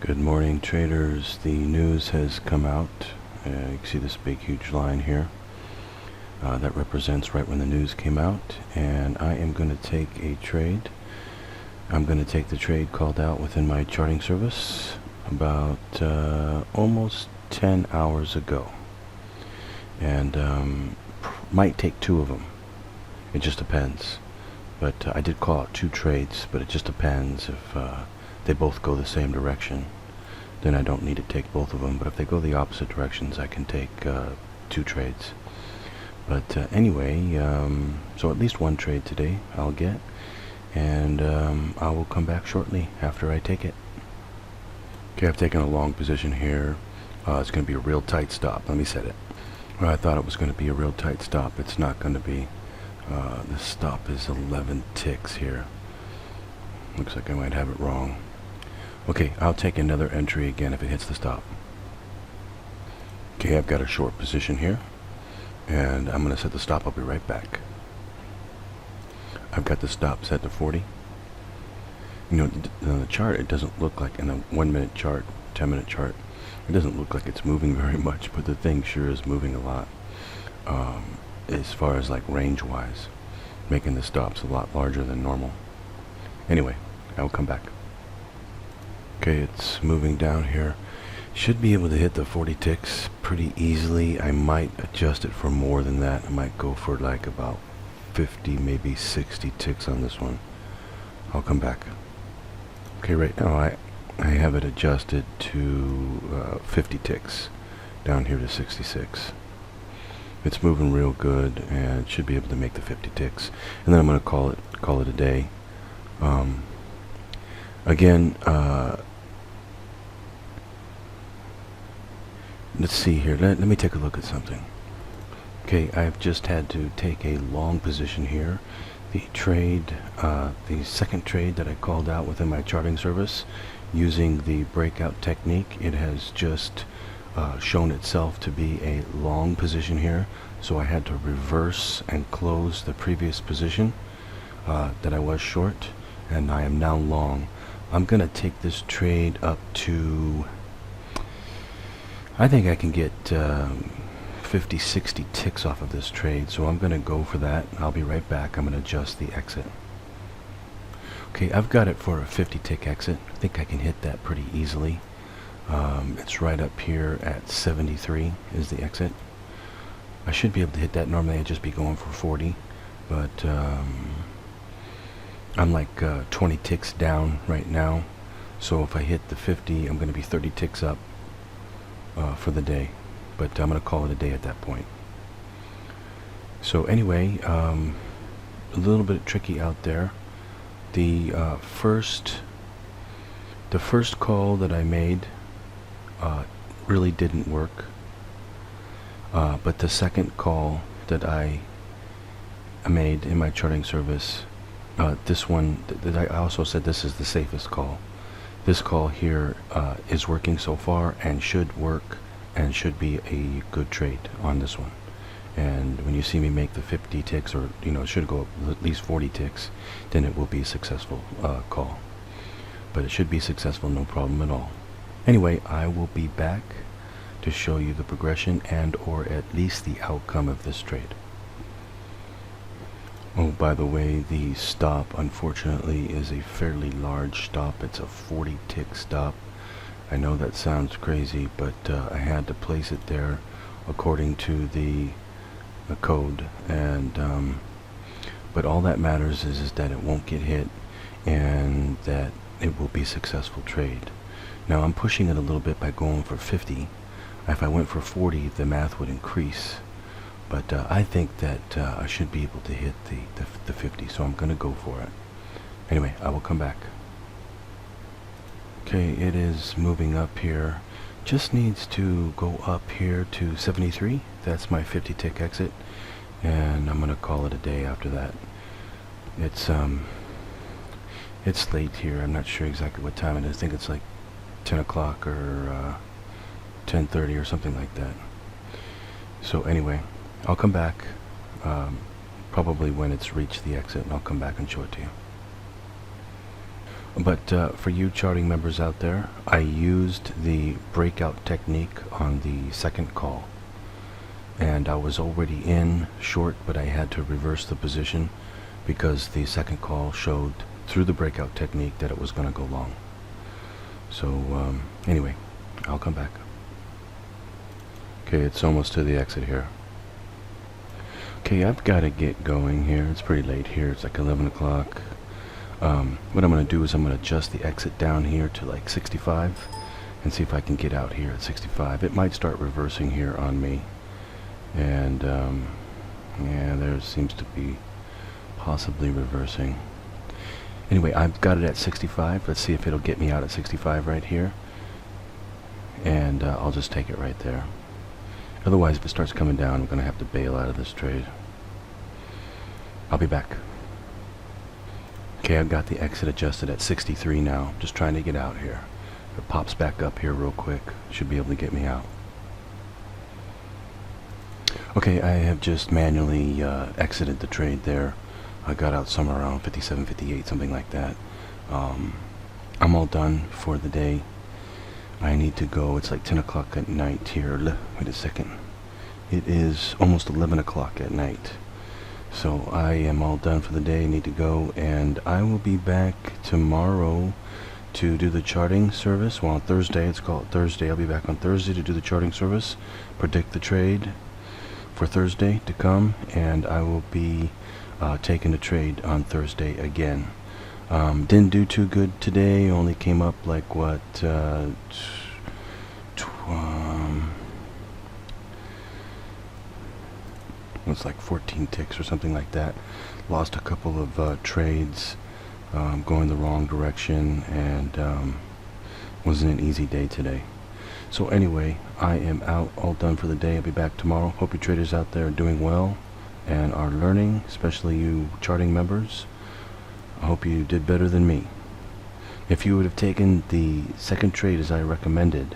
Good morning, traders. The news has come out. You can see this big huge line here. That represents right when the news came out, and I am going to take a trade. I'm going to take the trade called out within my charting service about almost 10 hours ago, and might take two of them. It just depends. But I did call out two trades, but it just depends if they both go the same direction. Then I don't need to take both of them. But if they go the opposite directions, I can take two trades. But anyway, so at least one trade today I'll get, and I will come back shortly after I take it. Okay, I've taken a long position here. It's going to be a real tight stop. Let me set it. Well, I thought it was going to be a real tight stop. It's not going to be. The stop is 11 ticks here. Looks like I might have it wrong. Okay, I'll take another entry again if it hits the stop. Okay, I've got a short position here, and I'm going to set the stop. I'll be right back. I've got the stop set to 40. You know, on the chart, it doesn't look like, in a 1 minute chart, 10-minute chart, it doesn't look like it's moving very much, but the thing sure is moving a lot. As far as like range wise, making the stops a lot larger than normal. Anyway, I'll come back. Okay, it's moving down here. Should be able to hit the 40 ticks pretty easily. I might adjust it for more than that. I might go for like about 50, maybe 60 ticks on this one. I'll come back. Okay, right now I have it adjusted to 50 ticks down here to 66. It's moving real good, and it should be able to make the 50 ticks. And then I'm going to call it a day. Again, let's see here. Let me take a look at something. Okay, I've just had to take a long position here. The trade, the second trade that I called out within my charting service, using the breakout technique, it has just shown itself to be a long position here, so I had to reverse and close the previous position that I was short, and I am now long. I'm gonna take this trade up to, I think I can get 50, 60 ticks off of this trade, so I'm gonna go for that. I'll be right back. I'm gonna adjust the exit. Okay, I've got it for a 50 tick exit. I think I can hit that pretty easily. It's right up here at 73 is the exit. I should be able to hit that. Normally I'd just be going for 40, but I'm like 20 ticks down right now, so if I hit the 50, I'm going to be 30 ticks up for the day, but I'm going to call it a day at that point. So anyway, a little bit tricky out there. The first call that I made really didn't work, but the second call that I made in my charting service, this one, I also said this is the safest call. This call here is working so far and should work and should be a good trade on this one. And when you see me make the 50 ticks, or it should go up at least 40 ticks, then it will be a successful call. But it should be successful, no problem at all. Anyway, I will be back to show you the progression and or at least the outcome of this trade. Oh, by the way, the stop unfortunately is a fairly large stop. It's a 40 tick stop. I know that sounds crazy, but I had to place it there according to the code, and but all that matters is that it won't get hit and that it will be a successful trade. Now I'm pushing it a little bit by going for 50. If I went for 40, the math would increase, but I think that I should be able to hit the 50, so I'm going to go for it. Anyway, I will come back. Okay, it is moving up here. Just needs to go up here to 73. That's my 50 tick exit, and I'm going to call it a day after that. It's late here. I'm not sure exactly what time it is. I think it's like 10 o'clock or 10:30 or something like that. So anyway, I'll come back probably when it's reached the exit, and I'll come back and show it to you. But for you charting members out there, I used the breakout technique on the second call. And I was already in short, but I had to reverse the position because the second call showed through the breakout technique that it was going to go long. So anyway, I'll come back. Okay, it's almost to the exit here. Okay, I've got to get going here. It's pretty late here. It's like 11 o'clock. What I'm going to do is I'm going to adjust the exit down here to like 65 and see if I can get out here at 65. It might start reversing here on me. And yeah, there seems to be possibly reversing. Anyway, I've got it at 65. Let's see if it'll get me out at 65 right here. And I'll just take it right there. Otherwise, if it starts coming down, I'm going to have to bail out of this trade. I'll be back. Okay, I've got the exit adjusted at 63 now. Just trying to get out here. If it pops back up here real quick, should be able to get me out. Okay, I have just manually exited the trade there. I got out somewhere around 57, 58, something like that. I'm all done for the day. I need to go. It's like 10 o'clock at night here. Wait a second. It is almost 11 o'clock at night. So I am all done for the day. I need to go, and I will be back tomorrow to do the charting service. Well, on Thursday, it's called Thursday. I'll be back on Thursday to do the charting service, predict the trade for Thursday to come, and I will be taking the trade on Thursday again. Didn't do too good today. Only came up like what, it's like 14 ticks or something like that. Lost a couple of trades going the wrong direction, and wasn't an easy day today. So anyway, I am out, all done for the day. I'll be back tomorrow. Hope you traders out there are doing well and are learning, especially you charting members. I hope you did better than me. If you would have taken the second trade as I recommended,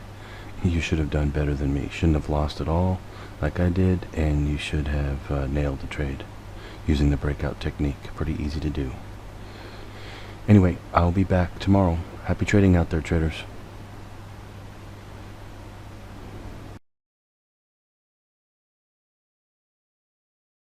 you should have done better than me. Shouldn't have lost at all like I did, and you should have nailed the trade using the breakout technique. Pretty easy to do. Anyway, I'll be back tomorrow. Happy trading out there, traders.